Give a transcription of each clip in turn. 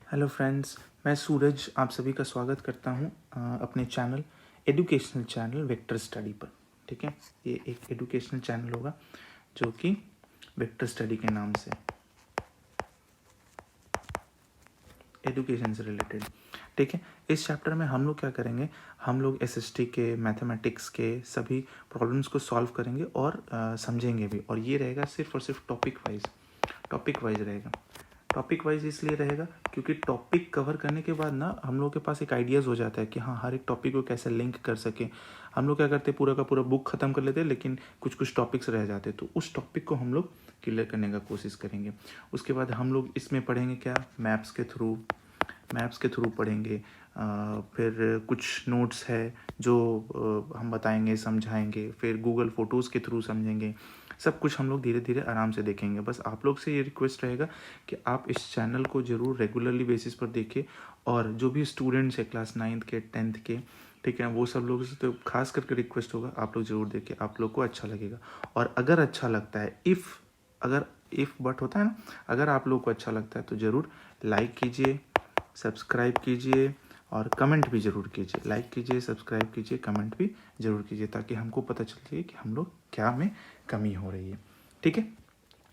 Hello friends, मैं सूरज आप सभी का स्वागत करता हूं अपने channel educational channel vector study पर। ठीक है, ये एक एजुकेशनल चैनल होगा जो कि वेक्टर स्टडी के नाम से एजुकेशन से रिलेटेड। ठीक है, इस चैप्टर में हम लोग क्या करेंगे, हम लोग एसएसटी के मैथमेटिक्स के सभी प्रॉब्लम्स को सॉल्व करेंगे और समझेंगे भी। और ये रहेगा सिर्फ और सिर्फ टॉपिक वाइज रहेगा। टॉपिक वाइज इसलिए रहेगा क्योंकि टॉपिक कवर करने के बाद ना हम लोग के पास एक आइडियाज़ हो जाता है कि हाँ, हर एक टॉपिक को कैसे लिंक कर सकें। हम लोग क्या करते हैं, पूरा का पूरा बुक ख़त्म कर लेते हैं, लेकिन कुछ कुछ टॉपिक्स रह जाते हैं, तो उस टॉपिक को हम लोग क्लियर करने का कोशिश करेंगे। उसके बाद हम लोग इसमें पढ़ेंगे क्या, मैप्स के थ्रू पढ़ेंगे। फिर कुछ नोट्स है जो हम बताएंगे, समझाएंगे। फिर गूगल फ़ोटोज़ के थ्रू समझेंगे। सब कुछ हम लोग धीरे धीरे आराम से देखेंगे। बस आप लोग से ये रिक्वेस्ट रहेगा कि आप इस चैनल को ज़रूर रेगुलरली बेसिस पर देखें। और जो भी स्टूडेंट्स है क्लास 9th के 10th के, ठीक है, वो सब लोगों से तो खास करके रिक्वेस्ट होगा, आप लोग ज़रूर देखें, आप लोग को अच्छा लगेगा। और अगर अच्छा लगता है, इफ़ बट होता है ना, अगर आप लोग को अच्छा लगता है तो ज़रूर लाइक कीजिए, सब्सक्राइब कीजिए और कमेंट भी ज़रूर कीजिए। लाइक कीजिए, सब्सक्राइब कीजिए, कमेंट भी ज़रूर कीजिए, ताकि हमको पता चल जाए कि हम लोग क्या में कमी हो रही है। ठीक है,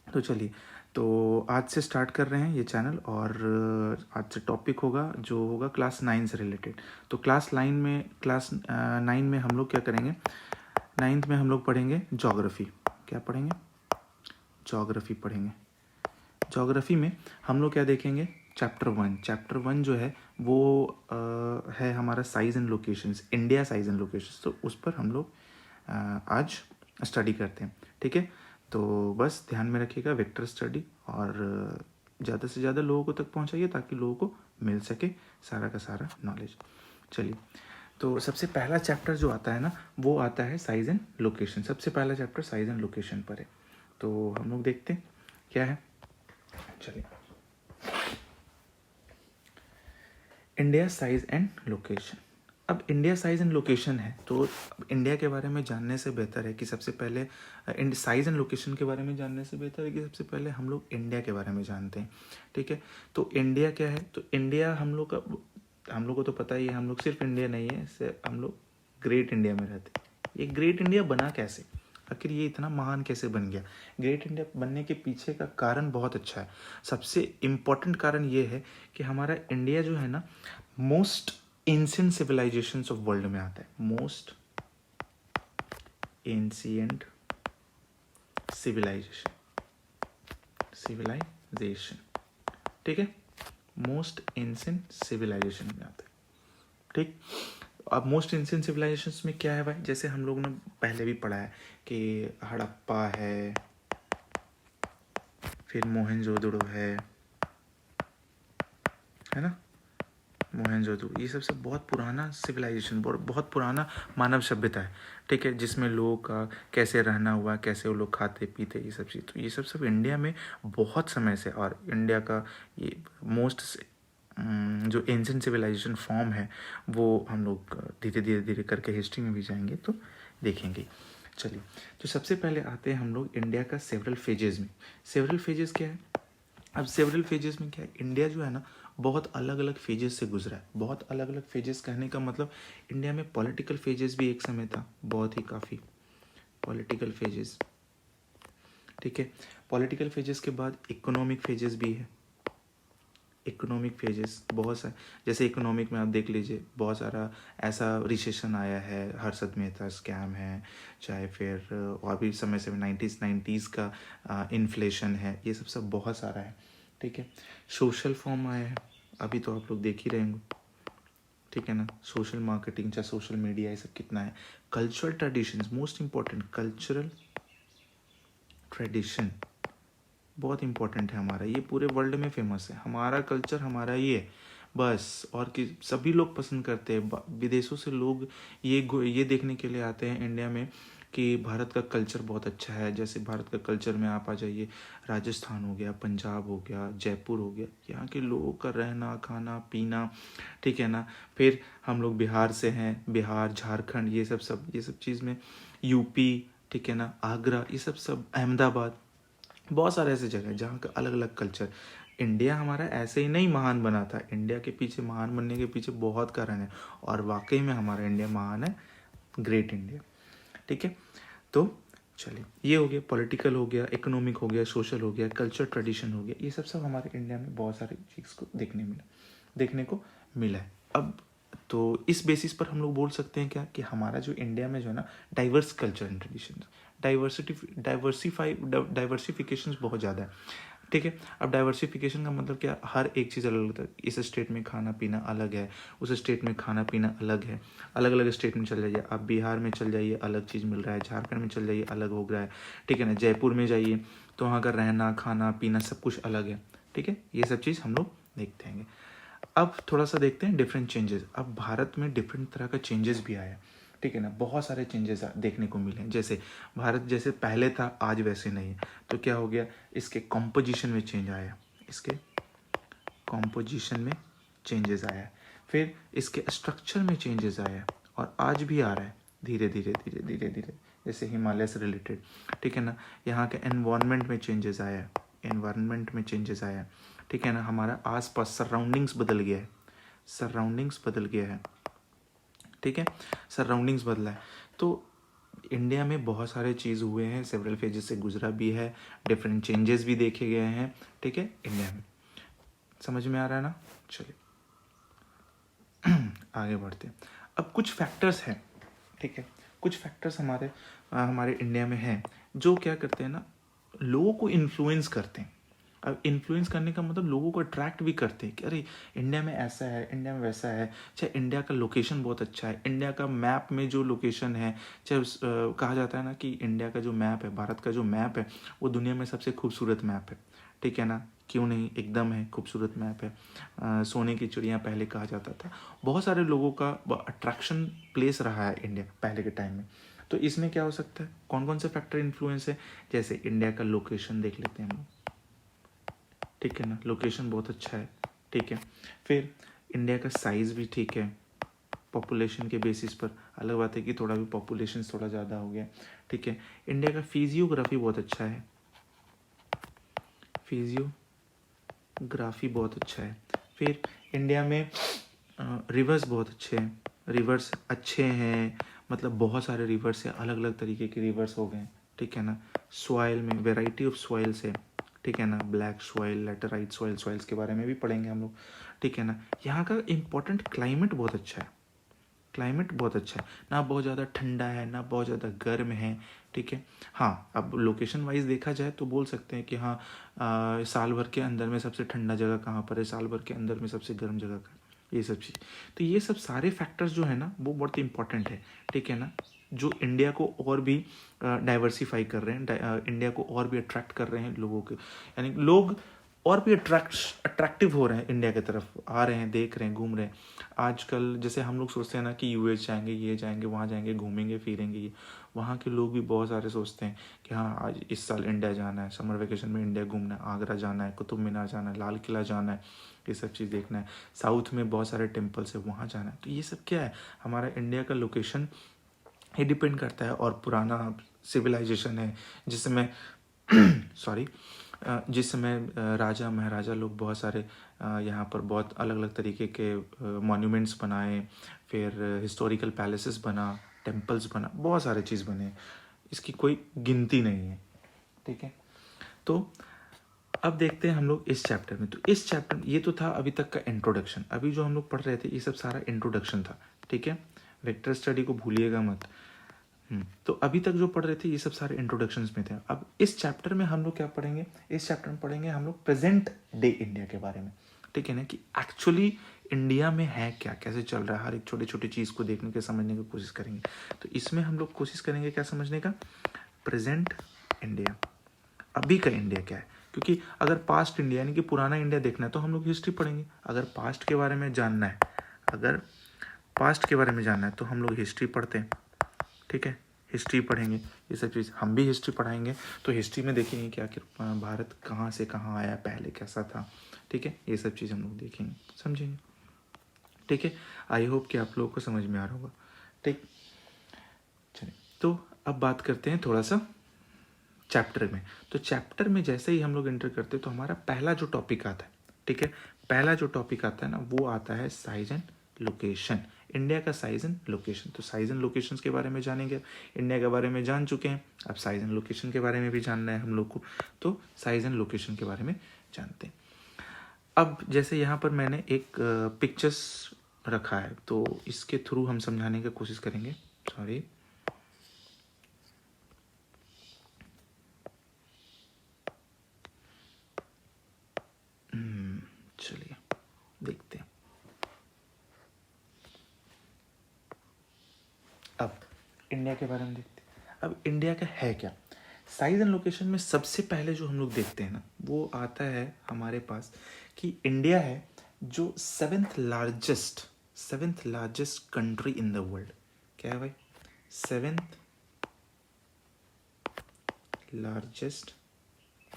तो चलिए, तो आज से स्टार्ट कर रहे हैं ये चैनल। और आज से टॉपिक होगा जो होगा क्लास 9 से रिलेटेड। तो क्लास 9 में हम लोग क्या करेंगे, 9th में हम लोग पढ़ेंगे ज्योग्राफी। क्या पढ़ेंगे? ज्योग्राफी पढ़ेंगे। ज्योग्राफी में हम लोग क्या देखेंगे, चैप्टर 1 जो है वो है हमारा size and locations, India size and locations. तो उस पर हम लोग आज स्टडी करते हैं। ठीक है, तो बस ध्यान में रखिएगा वेक्टर स्टडी, और ज़्यादा से ज़्यादा लोगों को तक पहुंचाइए ताकि लोगों को मिल सके सारा का सारा नॉलेज। चलिए, तो सबसे पहला चैप्टर जो आता है ना, वो आता है साइज़ एंड लोकेशन। सबसे पहला चैप्टर साइज़ एंड लोकेशन पर है। तो हम लोग देखते हैं क्या है। चलिए, इंडिया साइज़ एंड लोकेशन। अब इंडिया साइज़ एंड लोकेशन है, तो इंडिया के बारे में जानने से बेहतर है कि सबसे पहले साइज़ एंड लोकेशन के बारे में जानने से बेहतर है कि सबसे पहले हम लोग इंडिया के बारे में जानते हैं। ठीक है, तो इंडिया क्या है, तो इंडिया हम लोग को तो पता ही है, हम लोग सिर्फ इंडिया नहीं है, हम लोग ग्रेट इंडिया में रहते हैं। ये ग्रेट इंडिया बना कैसे, आखिर ये इतना महान कैसे बन गया? ग्रेट इंडिया बनने के पीछे का कारण बहुत अच्छा है। सबसे इम्पोर्टेंट कारण ये है कि हमारा इंडिया जो है ना, most ancient civilisations of world में आता है। मोस्ट एंशिएंट सिविलाइजेशन, ठीक है, मोस्ट एंशिएंट सिविलाइजेशन में आता है। ठीक, अब मोस्ट एंशिएंट सिविलाइजेशंस में क्या है भाई, जैसे हम लोग ने पहले भी पढ़ा है कि हड़प्पा है, फिर मोहनजोदड़ो है ना, मोहनजोदड़ो, ये सब बहुत पुराना सिविलाइजेशन, बहुत पुराना मानव सभ्यता है। ठीक है, जिसमें लोगों का कैसे रहना हुआ, कैसे वो लोग खाते पीते, ये सब चीज़, तो ये सब इंडिया में बहुत समय से। और इंडिया का ये मोस्ट जो एंशिएंट सिविलाइजेशन फॉर्म है, वो हम लोग धीरे धीरे करके हिस्ट्री में भी जाएंगे तो देखेंगे। चलिए, तो सबसे पहले आते हैं हम लोग इंडिया का सेवरल फेजेस में। सेवरल फेजेस क्या है? अब सेवरल फेजेस में क्या है, इंडिया जो है ना, बहुत अलग अलग फेजेस से गुजरा है। बहुत अलग अलग फेजेस कहने का मतलब, इंडिया में पॉलिटिकल फेजेस भी एक समय था, बहुत ही काफ़ी पॉलिटिकल फेजेस। ठीक है, पॉलिटिकल फेजेस के बाद इकोनॉमिक फेजेस भी है। इकोनॉमिक फेजेस बहुत सारे, जैसे इकोनॉमिक में आप देख लीजिए, बहुत सारा ऐसा रिसेशन आया है, हर्षद मेहता स्कैम है, चाहे फिर और भी समय से 90s का इन्फ्लेशन है, ये सब बहुत सारा है। ठीक है, सोशल फॉर्म आया है, अभी तो आप लोग देख ही रहे होंगे, ठीक है ना, सोशल मार्केटिंग, चाहे सोशल मीडिया, ये सब कितना है। Cultural traditions, most important, cultural tradition बहुत इंपॉर्टेंट है हमारा, ये पूरे वर्ल्ड में फेमस है, हमारा कल्चर, हमारा ये बस। और कि सभी लोग पसंद करते हैं, विदेशों से लोग ये देखने के लिए आते हैं इंडिया में कि भारत का कल्चर बहुत अच्छा है। जैसे भारत का कल्चर में आप आ जाइए, राजस्थान हो गया, पंजाब हो गया, जयपुर हो गया, यहाँ के लोगों का रहना खाना पीना, ठीक है ना। फिर हम लोग बिहार से हैं, बिहार, झारखंड, ये सब चीज़ में, यूपी, ठीक है ना, आगरा, ये सब अहमदाबाद, बहुत सारे ऐसे जगह हैं जहाँ का अलग अलग कल्चर। इंडिया हमारा ऐसे ही नहीं महान बना था, इंडिया के पीछे महान बनने के पीछे बहुत कारण है, और वाकई में हमारा इंडिया महान है, ग्रेट इंडिया। ठीक है, तो चलिए ये हो गया, पॉलिटिकल हो गया, इकोनॉमिक हो गया, सोशल हो गया, कल्चर ट्रेडिशन हो गया, ये सब हमारे इंडिया में बहुत सारी चीज़ को देखने को मिला है। अब तो इस बेसिस पर हम लोग बोल सकते हैं क्या कि हमारा जो इंडिया में जो है ना diverse culture and tradition, diversification बहुत ज़्यादा है। ठीक है, अब डाइवर्सिफिकेशन का मतलब क्या, हर एक चीज़ अलग अलग है, इस स्टेट में खाना पीना अलग है, उस स्टेट में खाना पीना अलग है, अलग अलग स्टेट में चल जाइए, आप बिहार में चल जाइए अलग चीज़ मिल रहा है, झारखंड में चल जाइए अलग हो रहा है। ठीक है ना, जयपुर में जाइए तो वहाँ का रहना खाना पीना सब कुछ अलग है। ठीक है, ये सब चीज़ हम लोग देखते हैं। अब थोड़ा सा देखते हैं डिफरेंट चेंजेस। अब भारत में डिफरेंट तरह का चेंजेस भी आया। ठीक है ना, बहुत सारे चेंजेस देखने को मिले। जैसे भारत जैसे पहले था आज वैसे नहीं है, तो क्या हो गया, इसके कॉम्पोजिशन में चेंज आया, इसके कॉम्पोजिशन में चेंजेस आया, फिर इसके स्ट्रक्चर में चेंजेस आया, और आज भी आ रहा है धीरे धीरे धीरे धीरे धीरे, जैसे हिमालय से रिलेटेड। ठीक है ना, यहाँ के एनवायरनमेंट में चेंजेस आया, एनवायरनमेंट में चेंजेस आया। ठीक है ना, हमारा आसपास सराउंडिंग्स बदल गया है, सराउंडिंग्स बदल गया है। ठीक है, सराउंडिंग्स बदला है। तो इंडिया में बहुत सारे चीज़ हुए हैं, सेवरल फेजेस से गुजरा भी है, डिफरेंट चेंजेस भी देखे गए हैं। ठीक है, इंडिया में समझ में आ रहा है ना। चलिए आगे बढ़ते हैं। अब कुछ फैक्टर्स हैं, ठीक है, कुछ फैक्टर्स हमारे इंडिया में हैं जो क्या करते हैं ना, लोगों को इन्फ्लुएंस करते हैं। अब इन्फ्लुएंस करने का मतलब लोगों को अट्रैक्ट भी करते हैं कि अरे इंडिया में ऐसा है, इंडिया में वैसा है, चाहे इंडिया का लोकेशन बहुत अच्छा है, इंडिया का मैप में जो लोकेशन है, चाहे कहा जाता है ना कि इंडिया का जो मैप है, भारत का जो मैप है, वो दुनिया में सबसे खूबसूरत मैप है। ठीक है ना, क्यों नहीं, एकदम है, खूबसूरत मैप है। सोने की चिड़िया पहले कहा जाता था। बहुत सारे लोगों का अट्रैक्शन प्लेस रहा है इंडिया पहले के टाइम में। तो इसमें क्या हो सकता है, कौन कौन से फैक्टर इन्फ्लुएंस है, जैसे इंडिया का लोकेशन देख लेते हैं हम लोग। ठीक है ना, लोकेशन बहुत अच्छा है। ठीक है, फिर इंडिया का साइज़ भी ठीक है, पॉपुलेशन के बेसिस पर। अलग बात है कि थोड़ा भी पॉपुलेशन थोड़ा ज़्यादा हो गया। ठीक है, इंडिया का फिजियोग्राफी बहुत अच्छा है, फिजियोग्राफी बहुत अच्छा है। फिर इंडिया में रिवर्स बहुत अच्छे हैं, रिवर्स अच्छे हैं, मतलब बहुत सारे रिवर्स हैं, अलग अलग तरीके के रिवर्स हो गए। ठीक है ना, सॉइल में वेराइटी ऑफ सॉइल्स है। ठीक है ना, black soil, laterite soil, soils के बारे में भी पढ़ेंगे हम लोग। ठीक है ना, यहाँ का इम्पोर्टेंट क्लाइमेट बहुत अच्छा है, क्लाइमेट बहुत अच्छा है, ना बहुत ज़्यादा ठंडा है ना बहुत ज़्यादा गर्म है। ठीक है, हाँ अब लोकेशन वाइज देखा जाए तो बोल सकते हैं कि हाँ साल भर के अंदर में सबसे ठंडा जगह कहाँ पर है, साल भर के अंदर में सबसे गर्म जगह कहाँ, ये सब चीज़। तो ये सब सारे फैक्टर्स जो है ना वो बहुत इंपॉर्टेंट है। ठीक है ना, जो इंडिया को और भी डाइवर्सिफाई कर रहे हैं, इंडिया को और भी अट्रैक्ट कर रहे हैं लोगों के, यानी लोग और भी अट्रैक्टिव हो रहे हैं, इंडिया की तरफ आ रहे हैं, देख रहे हैं, घूम रहे हैं। आजकल जैसे हम लोग सोचते हैं ना कि यूएस जाएंगे, ये जाएंगे, वहाँ जाएंगे, घूमेंगे फिरेंगे, ये वहाँ के लोग भी बहुत सारे सोचते हैं कि हाँ आज इस साल इंडिया जाना है, समर वेकेशन में इंडिया घूमना है, आगरा जाना है, कुतुब मीनार जाना है, लाल किला जाना है, ये सब चीज़ देखना है, साउथ में बहुत सारे टेम्पल्स है वहाँ जाना है। तो ये सब क्या है, हमारा इंडिया का लोकेशन ही डिपेंड करता है, और पुराना सिविलाइजेशन है जिसमें सॉरी जिस समय राजा महाराजा लोग बहुत सारे यहाँ पर बहुत अलग अलग तरीके के मॉन्यूमेंट्स बनाए, फिर हिस्टोरिकल पैलेसेस बना, टेम्पल्स बना, बहुत सारे चीज़ बने, इसकी कोई गिनती नहीं है। ठीक है, तो अब देखते हैं हम लोग इस चैप्टर में। तो इस चैप्टर ये तो था अभी तक का इंट्रोडक्शन, अभी जो हम लोग पढ़ रहे थे ये सब सारा इंट्रोडक्शन था। ठीक है, वेक्टर स्टडी को भूलिएगा मत। तो अभी तक जो पढ़ रहे थे ये सब सारे इंट्रोडक्शंस में थे। अब इस चैप्टर में हम लोग क्या पढ़ेंगे, इस चैप्टर में पढ़ेंगे हम लोग प्रेजेंट डे इंडिया के बारे में। ठीक है ना, कि एक्चुअली इंडिया में है क्या, कैसे चल रहा है, हर एक छोटी छोटी चीज़ को देखने के समझने की कोशिश करेंगे। तो इसमें हम लोग कोशिश करेंगे क्या समझने का, प्रेजेंट इंडिया, अभी का इंडिया क्या है। क्योंकि अगर पास्ट इंडिया यानी कि पुराना इंडिया देखना है तो हम लोग हिस्ट्री पढ़ेंगे, अगर पास्ट के बारे में जानना है, अगर पास्ट के बारे में जानना है तो हम लोग हिस्ट्री पढ़ते हैं। ठीक है, हिस्ट्री पढ़ेंगे, ये सब चीज़ हम भी हिस्ट्री पढ़ाएंगे। तो हिस्ट्री में देखेंगे कि आखिर भारत कहाँ से कहाँ आया, पहले कैसा था। ठीक है, ये सब चीज़ हम लोग देखेंगे, समझेंगे। ठीक है, आई होप कि आप लोगों को समझ में आ रहा होगा। ठीक, चलिए तो अब बात करते हैं थोड़ा सा चैप्टर में। तो चैप्टर में जैसे ही हम लोग एंटर करते हैं तो हमारा पहला जो टॉपिक आता है ठीक है। पहला जो टॉपिक आता है ना वो आता है साइज एंड लोकेशन, इंडिया का साइज एंड लोकेशन। तो साइज एंड लोकेशन के बारे में जानेंगे, इंडिया के बारे में जान चुके हैं, अब साइज एंड लोकेशन के बारे में भी जानना है हम लोग को, तो साइज एंड लोकेशन के बारे में जानते हैं। अब जैसे यहाँ पर मैंने एक पिक्चर्स रखा है, तो इसके थ्रू हम समझाने की कोशिश करेंगे। सॉरी, चलिए देखते हैं। अब इंडिया के बारे में देखते हैं। अब इंडिया का है क्या, साइज एंड लोकेशन में सबसे पहले जो हम लोग देखते हैं ना वो आता है हमारे पास कि इंडिया है जो seventh largest country in the world. क्या है भाई, seventh largest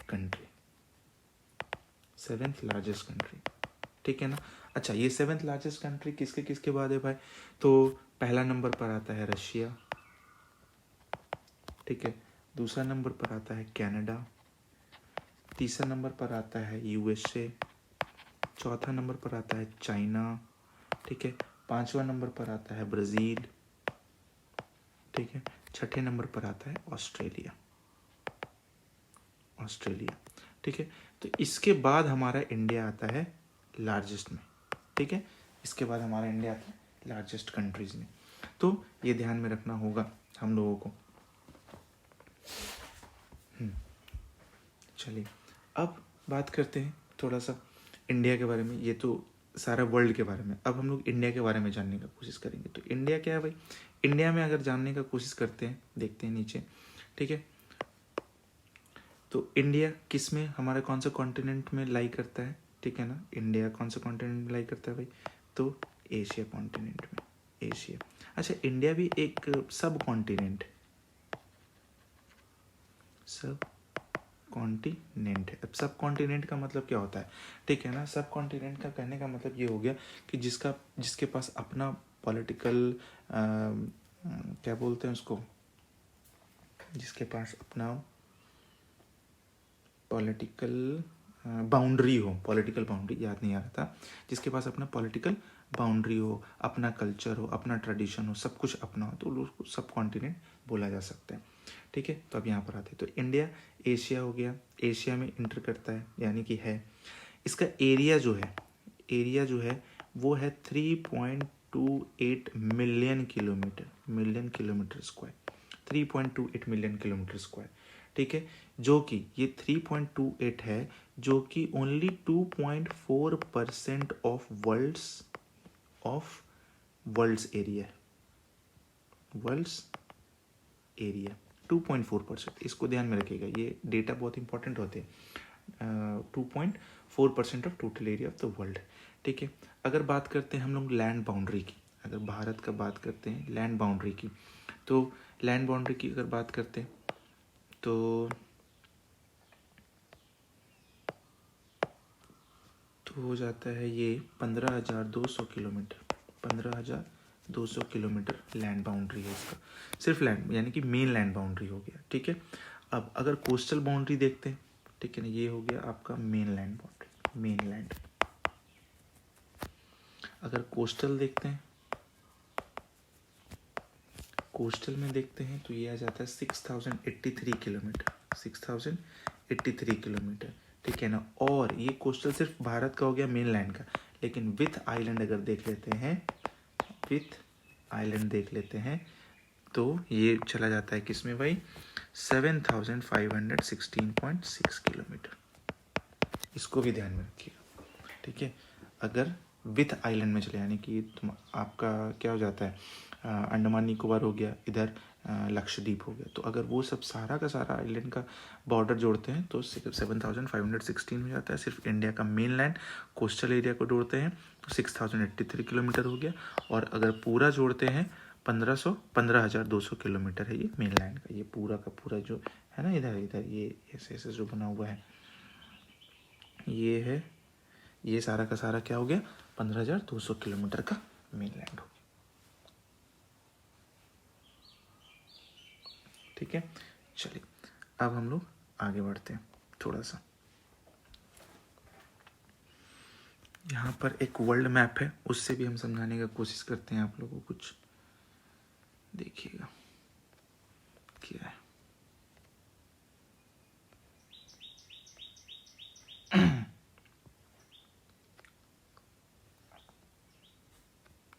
country, seventh largest country, ठीक है ना। अच्छा, ये सेवेंथ लार्जेस्ट कंट्री किसके किसके बाद है भाई, तो पहला नंबर पर आता है रशिया, ठीक है। दूसरा नंबर पर आता है कनाडा, तीसरा नंबर पर आता है यूएसए, चौथा नंबर पर आता है चाइना, ठीक है। पांचवा नंबर पर आता है ब्राज़ील, ठीक है। छठे नंबर पर आता है ऑस्ट्रेलिया, ठीक है। तो इसके बाद हमारा इंडिया आता है लार्जेस्ट में, ठीक है। इसके बाद हमारा इंडिया आता है लार्जेस्ट कंट्रीज में, तो ये ध्यान में रखना होगा हम लोगों को। चलिए अब बात करते हैं थोड़ा सा इंडिया के बारे में। ये तो सारा वर्ल्ड के बारे में, अब हम लोग इंडिया के बारे में जानने का कोशिश करेंगे। तो इंडिया क्या है भाई, इंडिया में अगर जानने का कोशिश करते हैं, देखते हैं नीचे, ठीक है। तो इंडिया किस में, हमारा कौन सा कॉन्टिनेंट में लाई करता है, ठीक है ना। इंडिया कौन सा कॉन्टिनेंट में लाई करता है भाई, तो एशिया कॉन्टिनेंट में, एशिया। अच्छा, इंडिया भी एक सब कॉन्टिनेंट है, सब कॉन्टिनेंट है। अब सब कॉन्टिनेंट का मतलब क्या होता है, ठीक है ना। सब कॉन्टिनेंट का कहने का मतलब ये हो गया कि जिसके पास अपना पॉलिटिकल क्या बोलते हैं उसको, जिसके पास अपना पॉलिटिकल बाउंड्री हो, पॉलिटिकल बाउंड्री याद नहीं आ रहा था, जिसके पास अपना पॉलिटिकल बाउंड्री हो, अपना कल्चर हो, अपना ट्रेडिशन हो, सब कुछ अपना हो, तो उसको सब कॉन्टिनेंट बोला जा सकता है, ठीक है। तो अब यहाँ पर आते हैं, तो इंडिया एशिया हो गया, एशिया में इंटर करता है, यानी कि है। इसका एरिया जो है वो है 3.28 million kilometre square, 3.28 million kilometre square, ठीक है। जो कि ये 3.28 है, जो कि ओनली 2.4% ऑफ वर्ल्ड्स एरिया, 2.4%। इसको ध्यान में रखिएगा, ये डेटा बहुत इंपॉर्टेंट होते हैं। 2.4% of total area of the world, ठीक है। अगर बात करते हैं हम लोग लैंड बाउंड्री की, अगर भारत का बात करते हैं लैंड बाउंड्री की, तो लैंड बाउंड्री की अगर बात करते हैं तो हो जाता है ये 15,200 किलोमीटर, 15,200 किलोमीटर लैंड बाउंड्री है इसका, सिर्फ लैंड, यानी कि मेन लैंड बाउंड्री हो गया, ठीक है। अब अगर कोस्टल बाउंड्री देखते हैं, ठीक है ना, ये हो गया आपका main land boundary, main land. अगर कोस्टल देखते हैं, कोस्टल में देखते हैं तो ये आ जाता है 6,083 किलोमीटर, 6,083 किलोमीटर, ठीक है ना। और ये कोस्टल सिर्फ भारत का हो गया, मेन लैंड का, लेकिन विथ आइलैंड अगर देख लेते हैं, विथ आइलैंड देख लेते हैं, तो ये चला जाता है किसमें भाई, 7,516.6 किलोमीटर। इसको भी ध्यान में रखिएगा, ठीक है। अगर विथ आइलैंड में चले, यानी कि तुम आपका क्या हो जाता है, अंडमान निकोबार हो गया, इधर लक्षद्वीप हो गया, तो अगर वो सब सारा का सारा आइलैंड का बॉर्डर जोड़ते हैं तो 7,516 हो जाता है। सिर्फ इंडिया का मेन लैंड कोस्टल एरिया को जोड़ते हैं तो 6,083 किलोमीटर हो गया, और अगर पूरा जोड़ते हैं 15,200 किलोमीटर है ये मेन लैंड का, ये पूरा का पूरा जो है ना, इधर इधर ये ऐसे ऐसे जो बना हुआ है, ये है, ये सारा का सारा क्या हो गया, 15,200 किलोमीटर का मेन लैंड हो गया, ठीक है। चलिए अब हम लोग आगे बढ़ते हैं थोड़ा सा। यहाँ पर एक वर्ल्ड मैप है, उससे भी हम समझाने का कोशिश करते हैं आप लोगों को। कुछ देखिएगा क्या है।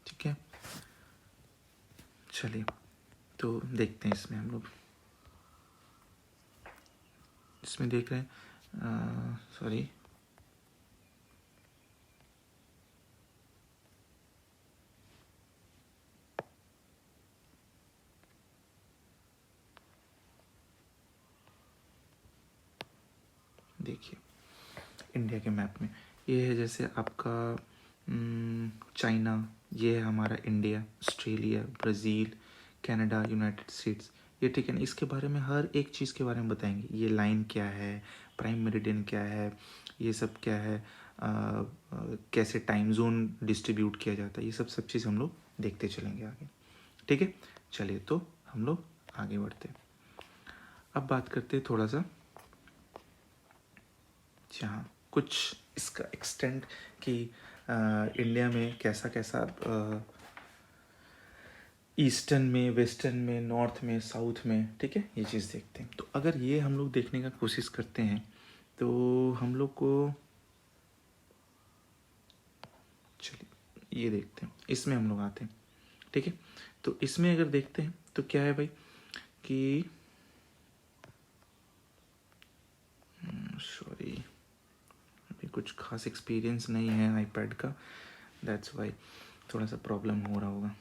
ठीक है, चलिए तो देखते हैं। इसमें हम लोग इसमें देख रहे हैं, सॉरी, देखिए इंडिया के मैप में ये है, जैसे आपका चाइना, ये है हमारा India, Australia, Brazil, Canada, United states, ये ठीक है ना। इसके बारे में हर एक चीज़ के बारे में बताएंगे। ये लाइन क्या है, प्राइम मेरिडियन क्या है, ये सब क्या है, कैसे टाइम जोन डिस्ट्रीब्यूट किया जाता है, ये सब चीज़ हम लोग देखते चलेंगे आगे। ठीक है, चलिए तो हम लोग आगे बढ़ते हैं। अब बात करते हैं थोड़ा सा जहाँ कुछ इसका एक्सटेंट कि इंडिया में कैसा कैसा ईस्टर्न में, वेस्टर्न में, नॉर्थ में, साउथ में, ठीक है, ये चीज़ देखते हैं। तो अगर ये हम लोग देखने का कोशिश करते हैं तो हम लोग को, चलिए ये देखते हैं, इसमें हम लोग आते हैं। ठीक है, तो इसमें अगर देखते हैं तो क्या है भाई कि सॉरी, अभी कुछ खास एक्सपीरियंस नहीं है आईपैड का, दैट्स वाई थोड़ा सा प्रॉब्लम हो रहा होगा।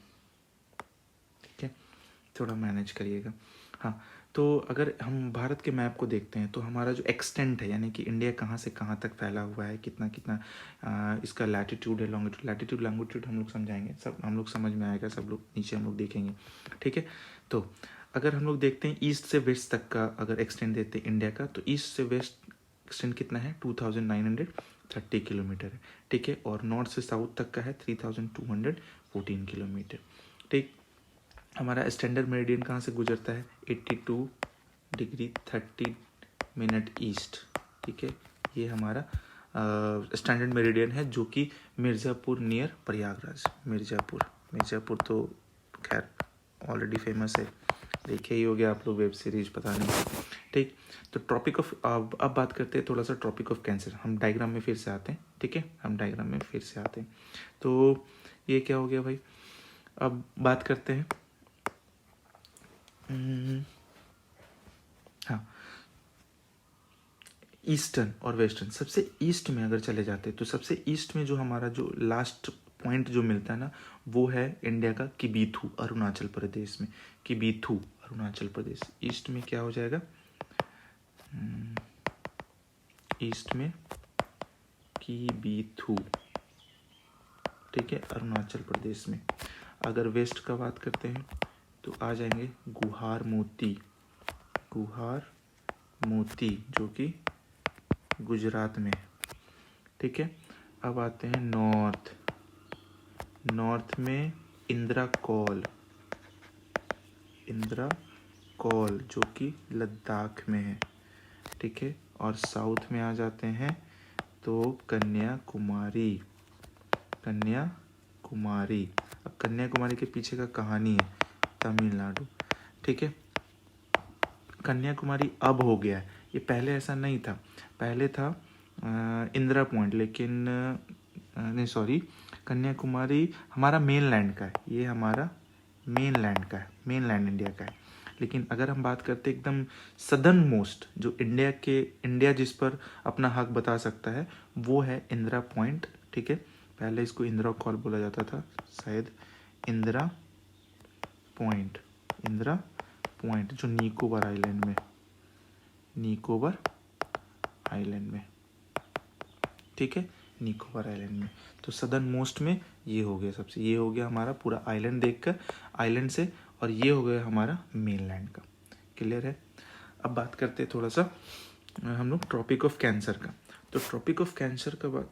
ठीक है, थोड़ा मैनेज करिएगा। हाँ, तो अगर हम भारत के मैप को देखते हैं तो हमारा जो एक्सटेंट है, यानी कि इंडिया कहाँ से कहाँ तक फैला हुआ है, कितना कितना इसका लैटिट्यूड है, लॉन्गिट्यूड, लैटिट्यूड लॉन्गिट्यूड हम लोग समझाएंगे, सब हम लोग समझ में आएगा, सब लोग नीचे हम लोग देखेंगे। ठीक है, तो अगर हम लोग देखते हैं ईस्ट से वेस्ट तक का अगर एक्सटेंट देते हैं इंडिया का, तो ईस्ट से वेस्ट एक्सटेंट कितना है, 2930 किलोमीटर है। ठीक है, और नॉर्थ से साउथ तक का है 3214 किलोमीटर। ठीक, हमारा स्टैंडर्ड मेरिडियन कहाँ से गुजरता है, 82 डिग्री 30 मिनट ईस्ट। ठीक है, ये हमारा स्टैंडर्ड मेरिडियन है, जो कि मिर्ज़ापुर नियर प्रयागराज, मिर्ज़ापुर तो खैर ऑलरेडी फेमस है, देखे ही हो गया आप लोग वेब सीरीज, पता नहीं। ठीक, तो ट्रॉपिक ऑफ, अब बात करते हैं थोड़ा सा ट्रॉपिक ऑफ कैंसर। हम डायग्राम में फिर से आते हैं। ठीक है, हम डायग्राम में फिर से आते हैं। तो ये क्या हो गया भाई, अब बात करते हैं। हाँ, ईस्टर्न और वेस्टर्न, सबसे ईस्ट में अगर चले जाते हैं तो सबसे ईस्ट में जो हमारा जो लास्ट पॉइंट जो मिलता है ना, वो है इंडिया का किबीथू, अरुणाचल प्रदेश में। किबीथू, अरुणाचल प्रदेश, ईस्ट में क्या हो जाएगा, ईस्ट में किबीथू। ठीक है, अरुणाचल प्रदेश में। अगर वेस्ट का बात करते हैं तो आ जाएंगे गुहार मोती, जो कि गुजरात में। ठीक है, अब आते हैं नॉर्थ में इंदिरा कौल, जो कि लद्दाख में है। ठीक है, और साउथ में आ जाते हैं तो कन्याकुमारी। अब कन्याकुमारी के पीछे का कहानी है तमिलनाडु। ठीक है, कन्याकुमारी अब हो गया है, ये पहले ऐसा नहीं था। पहले था इंदिरा पॉइंट, लेकिन नहीं सॉरी, कन्याकुमारी हमारा मेन लैंड का है, ये हमारा मेन लैंड इंडिया का है। लेकिन अगर हम बात करते एकदम सदर्न मोस्ट, जो इंडिया जिस पर अपना हक बता सकता है, वो है इंदिरा पॉइंट। ठीक है, पहले इसको इंदिरा कॉल बोला जाता था शायद, इंदिरा पॉइंट, जो निकोबार आइलैंड में। ठीक है, निकोबार आइलैंड में, तो सदर्न मोस्ट में ये हो गया सबसे, ये हो गया हमारा पूरा आइलैंड देखकर, आइलैंड से, और ये हो गया हमारा मेनलैंड का। क्लियर है। अब बात करते हैं थोड़ा सा हम लोग ट्रॉपिक ऑफ कैंसर का। तो ट्रॉपिक ऑफ कैंसर का बात,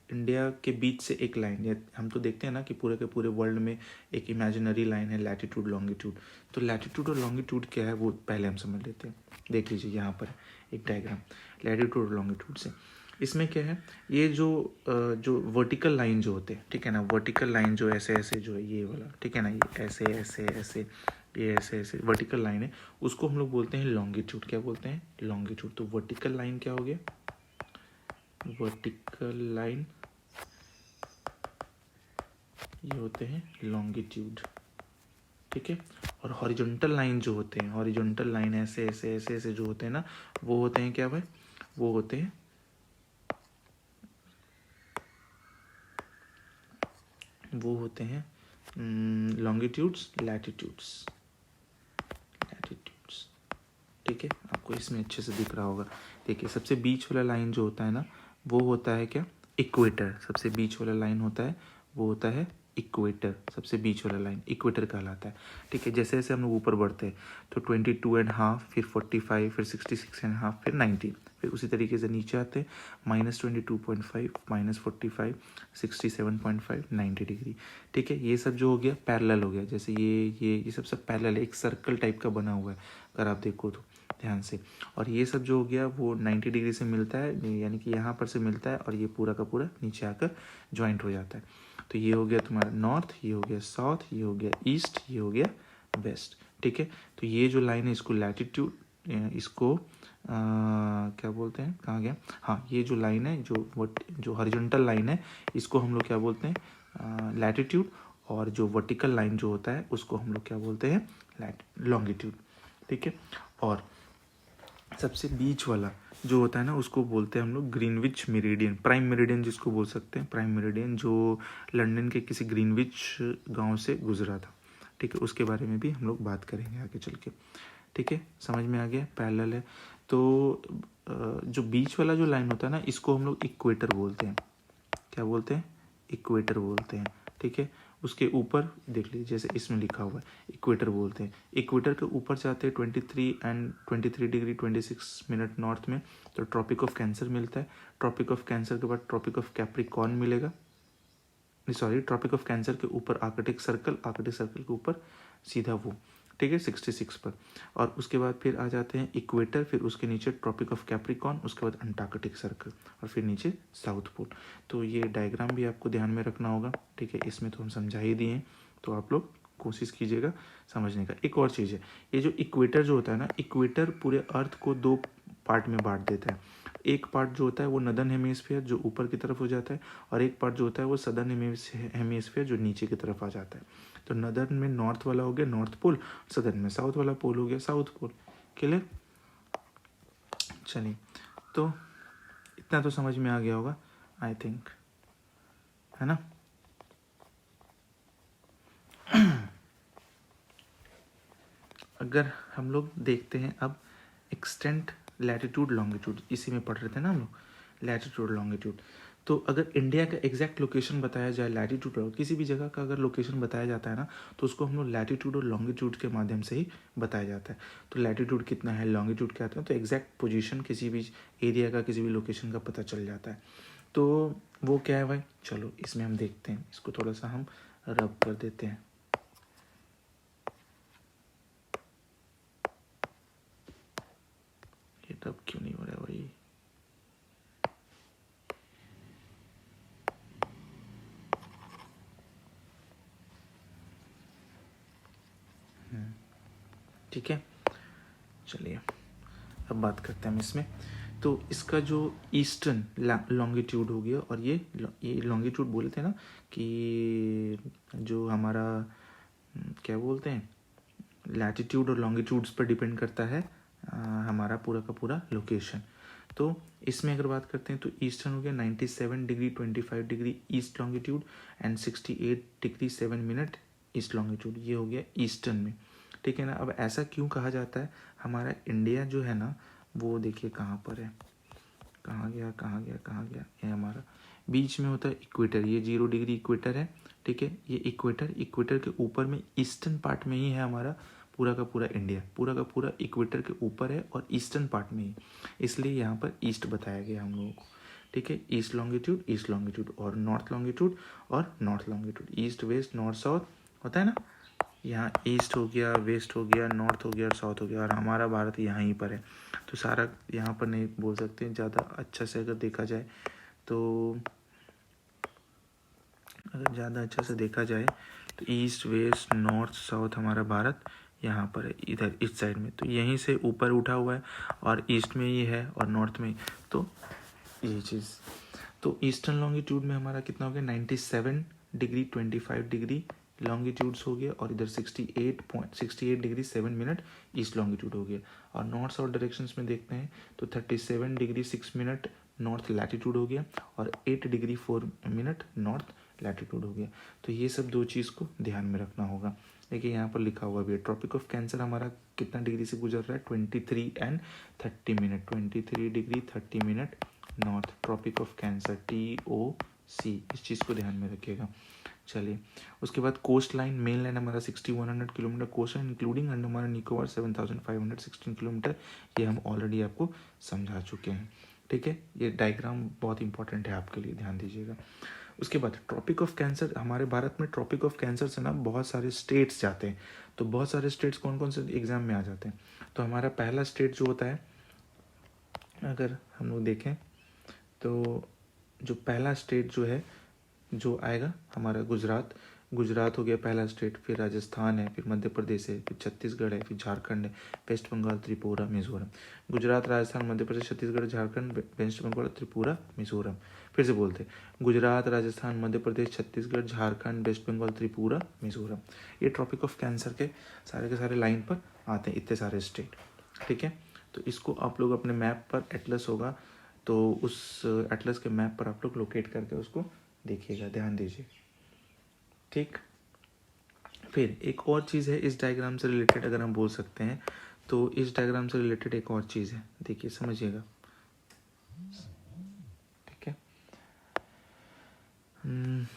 इंडिया के बीच से एक लाइन, हम तो देखते हैं ना कि पूरे के पूरे वर्ल्ड में एक इमेजिनरी लाइन है, लैटिट्यूड लॉन्गिट्यूड। तो लैटिट्यूड और लॉन्गिट्यूड क्या है वो पहले हम समझ लेते हैं। देख लीजिए यहाँ पर एक डायग्राम लैटिट्यूड और लॉन्गिट्यूड से। इसमें क्या है, ये जो वर्टिकल लाइन जो होते हैं, ठीक है ना, वर्टिकल लाइन जो ऐसे ऐसे जो है ये वाला, ठीक है ना, ये ऐसे ऐसे ऐसे, ये ऐसे ऐसे वर्टिकल लाइन है, उसको हम लोग बोलते हैं लॉन्गिट्यूड। क्या बोलते हैं? लॉन्गिट्यूड। तो वर्टिकल लाइन क्या हो गया? वर्टिकल लाइन ये होते हैं लॉन्गिट्यूड, ठीक है। और हॉरिजॉन्टल लाइन जो होते हैं, हॉरिजॉन्टल लाइन ऐसे ऐसे ऐसे ऐसे जो होते हैं ना, वो होते हैं क्या भाई? वो होते हैं लॉन्गिट्यूड्स, लैटिट्यूड्स, लैटिट्यूड्स, ठीक है। आपको इसमें अच्छे से दिख रहा होगा। देखिए सबसे बीच वाला लाइन जो होता है ना, वो होता है क्या? इक्वेटर। सबसे बीच वाला लाइन होता है वो होता है इक्वेटर। सबसे बीच वाला लाइन इक्वेटर कहलाता है, ठीक है। जैसे जैसे हम लोग ऊपर बढ़ते हैं तो 22.5, फिर 45, फिर 66.5, फिर 90, फिर उसी तरीके से नीचे आते हैं -22.5, -45, 67.5, 90 डिग्री, ठीक है। ये सब जो हो गया पैरेलल हो गया। जैसे ये सब पैरेलल, एक सर्कल टाइप का बना हुआ है अगर आप देखो तो ध्यान से। और ये सब जो हो गया वो 90 डिग्री से मिलता है, यानी कि यहाँ पर से मिलता है और ये पूरा का पूरा नीचे आकर ज्वाइंट हो जाता है। तो ये हो गया तुम्हारा नॉर्थ, ये हो गया साउथ, ये हो गया ईस्ट, ये हो गया वेस्ट, ठीक है। तो ये जो लाइन है इसको लैटिट्यूड, इसको क्या बोलते हैं, कहाँ गया? हाँ, ये जो लाइन है जो हॉरिजॉन्टल लाइन है इसको हम लोग क्या बोलते हैं? लैटिट्यूड। और जो वर्टिकल लाइन जो होता है उसको हम लोग क्या बोलते हैं? लॉन्गिट्यूड, ठीक है। और सबसे बीच वाला जो होता है ना उसको बोलते हैं हम लोग ग्रीनविच मेरिडियन, प्राइम मेरिडियन जिसको बोल सकते हैं, प्राइम मेरिडियन, जो लंदन के किसी ग्रीनविच गांव से गुजरा था, ठीक है। उसके बारे में भी हम लोग बात करेंगे आगे चल के, ठीक है। समझ में आ गया? पैरेलल है। तो जो बीच वाला जो लाइन होता है ना इसको हम लोग इक्वेटर बोलते हैं। क्या बोलते हैं? इक्वेटर बोलते हैं, ठीक है। उसके ऊपर देख लीजिए जैसे इसमें लिखा हुआ है इक्वेटर बोलते हैं। इक्वेटर के ऊपर जाते हैं 23 डिग्री 26 मिनट नॉर्थ में तो ट्रॉपिक ऑफ कैंसर मिलता है। ट्रॉपिक ऑफ कैंसर के बाद ट्रॉपिक ऑफ कैप्रिकॉर्न मिलेगा, सॉरी, ट्रॉपिक ऑफ कैंसर के ऊपर आर्कटिक सर्कल, आर्कटिक सर्कल के ऊपर सीधा वो, ठीक है, 66 पर। और उसके बाद फिर आ जाते हैं इक्वेटर, फिर उसके नीचे ट्रॉपिक ऑफ कैप्रिकॉर्न, उसके बाद अंटार्कटिक सर्कल और फिर नीचे साउथ पोल। तो ये डायग्राम भी आपको ध्यान में रखना होगा, ठीक है। इसमें तो हम समझा ही दिए हैं, तो आप लोग कोशिश कीजिएगा समझने का। एक और चीज़ है, ये जो इक्वेटर जो होता है ना, इक्वेटर पूरे अर्थ को 2 पार्ट में बांट देता है। एक पार्ट जो होता है वो नदर्न हेमिस्फीयर जो ऊपर की तरफ हो जाता है, और एक पार्ट जो होता है वो सदर्न हेमिस्फीयर जो नीचे की तरफ आ जाता है। तो नदर्न में नॉर्थ वाला हो गया नॉर्थ पोल, सदर्न में साउथ वाला पोल हो गया साउथ पोल। क्लियर? चलिए, तो इतना तो समझ में आ गया होगा आई थिंक, है ना। अगर हम लोग देखते हैं अब एक्सटेंट लैटिट्यूड लॉन्गिट्यूड, इसी में पढ़ रहे थे ना हम लोग, लैटिट्यूड लॉन्गिट्यूड। तो अगर इंडिया का एग्जैक्ट लोकेशन बताया जाए, लैटिट्यूड और किसी भी जगह का अगर लोकेशन बताया जाता है ना, तो उसको हम लोग लैटिट्यूड और लॉन्गिट्यूड के माध्यम से ही बताया जाता है। तो लैटिट्यूड कितना है, लॉन्गिट्यूड क्या आता है, तो एग्जैक्ट पोजीशन किसी भी एरिया का, किसी भी लोकेशन का पता चल जाता है। तो वो क्या है भाई, चलो इसमें हम देखते हैं, इसको थोड़ा सा हम रब कर देते हैं। ये रब क्यों नहीं हो रहा है भाई? ठीक है, चलिए अब बात करते हैं हम इसमें। तो इसका जो ईस्टर्न लॉन्गिट्यूड हो गया, और ये लॉन्गिट्यूड बोले थे ना कि जो हमारा क्या बोलते हैं, लैटिट्यूड और लॉन्गिट्यूड्स पर डिपेंड करता है हमारा पूरा का पूरा लोकेशन। तो इसमें अगर बात करते हैं तो ईस्टर्न हो गया 97 degree 25 degree east longitude and 68 degree 7 minute east longitude, ये हो गया ईस्टर्न में, ठीक है ना। अब ऐसा क्यों कहा जाता है, हमारा इंडिया जो है ना वो देखिए कहाँ पर है, कहाँ गया कहाँ गया कहाँ गया, ये हमारा बीच में होता है इक्वेटर, ये 0 डिग्री इक्वेटर है, ठीक है। ये इक्वेटर के ऊपर में ईस्टर्न पार्ट में ही है हमारा पूरा का पूरा इंडिया, पूरा का पूरा इक्वेटर के ऊपर है और ईस्टर्न पार्ट में ही, इसलिए यहाँ पर ईस्ट बताया गया हम लोगों को, ठीक है। ईस्ट लॉन्गिट्यूड और north longitude, east west north south होता है ना, यहाँ ईस्ट हो गया, वेस्ट हो गया, नॉर्थ हो गया और साउथ हो गया, और हमारा भारत यहाँ ही पर है। तो सारा यहाँ पर नहीं बोल सकते हैं, ज़्यादा अच्छा से अगर देखा जाए तो, अगर ज़्यादा अच्छा से देखा जाए तो ईस्ट वेस्ट नॉर्थ साउथ हमारा भारत यहाँ पर है, इधर इस साइड में। तो यहीं से ऊपर उठा हुआ है और ईस्ट में ये है और नॉर्थ में, तो ये चीज़। तो ईस्टर्न लॉन्गिट्यूड में हमारा कितना हो गया, 97 डिग्री 25 डिग्री लॉन्गिट्यूड्स हो गया, और इधर 68 डिग्री 7 मिनट ईस्ट लॉन्गिट्यूड हो गया। और नॉर्थ साउथ डायरेक्शंस में देखते हैं तो 37 डिग्री 6 मिनट नॉर्थ लैटिट्यूड हो गया, और 8 डिग्री 4 मिनट नॉर्थ लैटिट्यूड हो गया। तो ये सब दो चीज़ को ध्यान में रखना होगा। देखिए यहाँ पर लिखा हुआ भी है, ट्रॉपिक ऑफ कैंसर हमारा कितना डिग्री से गुजर रहा है, 23 and 30 minute, 23 degree 30 minute north, Tropic of Cancer TOC, इस चीज़ को ध्यान में रखिएगा। चलिए, उसके बाद कोस्ट लाइन, मेन लाइन हमारा 6100 kilometre coastline, including Andaman and Nicobar 7516 kilometre, ये हम ऑलरेडी आपको समझा चुके हैं। ठीक है, ये डायग्राम बहुत इंपॉर्टेंट है आपके लिए, ध्यान दीजिएगा। उसके बाद ट्रॉपिक ऑफ कैंसर, हमारे भारत में ट्रॉपिक ऑफ कैंसर से ना बहुत सारे स्टेट्स जाते हैं। तो बहुत सारे स्टेट्स कौन कौन से एग्जाम में आ जाते हैं, तो हमारा पहला स्टेट जो होता है, अगर हम लोग देखें तो जो पहला स्टेट जो है जो आएगा हमारा गुजरात हो गया पहला स्टेट, फिर राजस्थान है, फिर मध्य प्रदेश है, फिर छत्तीसगढ़ है, फिर झारखंड है, वेस्ट बंगाल, त्रिपुरा, मिजोरम। गुजरात, राजस्थान, मध्य प्रदेश, छत्तीसगढ़, झारखंड, वेस्ट बंगाल, त्रिपुरा, मिजोरम। फिर से बोलते हैं, गुजरात, राजस्थान, मध्य प्रदेश, छत्तीसगढ़, झारखंड, वेस्ट बंगाल, त्रिपुरा, मिजोरम। ये ट्रॉपिक ऑफ कैंसर के सारे लाइन पर आते हैं, इतने सारे स्टेट। ठीक है, तो इसको आप लोग अपने मैप पर, एटलस होगा तो उस एटलस के मैप पर आप लोग लोकेट करके उसको देखिएगा, ध्यान दीजिए। ठीक, फिर एक और चीज़ है इस डायग्राम से रिलेटेड, अगर हम बोल सकते हैं तो इस डायग्राम से रिलेटेड एक और चीज़ है, देखिए समझिएगा। ठीक है,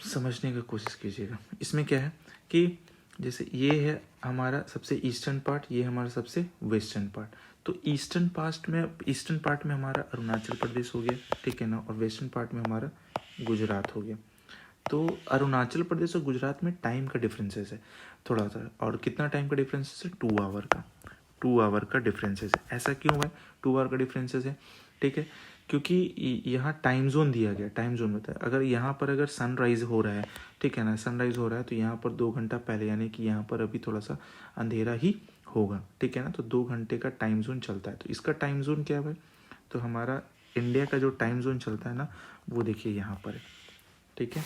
समझने की कोशिश कीजिएगा। इसमें क्या है कि जैसे ये है हमारा सबसे ईस्टर्न पार्ट, ये हमारा सबसे वेस्टर्न पार्ट। तो ईस्टर्न पार्ट में हमारा अरुणाचल प्रदेश हो गया, ठीक है ना, और वेस्टर्न पार्ट में हमारा गुजरात हो गया। तो अरुणाचल प्रदेश और गुजरात में टाइम का डिफरेंसेस है थोड़ा सा, और कितना टाइम का डिफरेंसेस है, 2 आवर का, 2 आवर का डिफरेंसेस है। ऐसा क्यों है 2 आवर का डिफरेंसेस है, ठीक है, क्योंकि यहाँ टाइम जोन दिया गया, टाइम जोन में अगर यहाँ पर अगर सनराइज हो रहा है, ठीक है ना, सनराइज हो रहा है तो यहाँ पर 2 घंटा पहले, यानी कि यहाँ पर अभी थोड़ा सा अंधेरा ही होगा, ठीक है ना, तो 2 घंटे का टाइम जोन चलता है। तो इसका टाइम जोन क्या है, तो हमारा इंडिया का जो टाइम जोन चलता है ना, वो देखिए यहाँ पर है। ठीक है,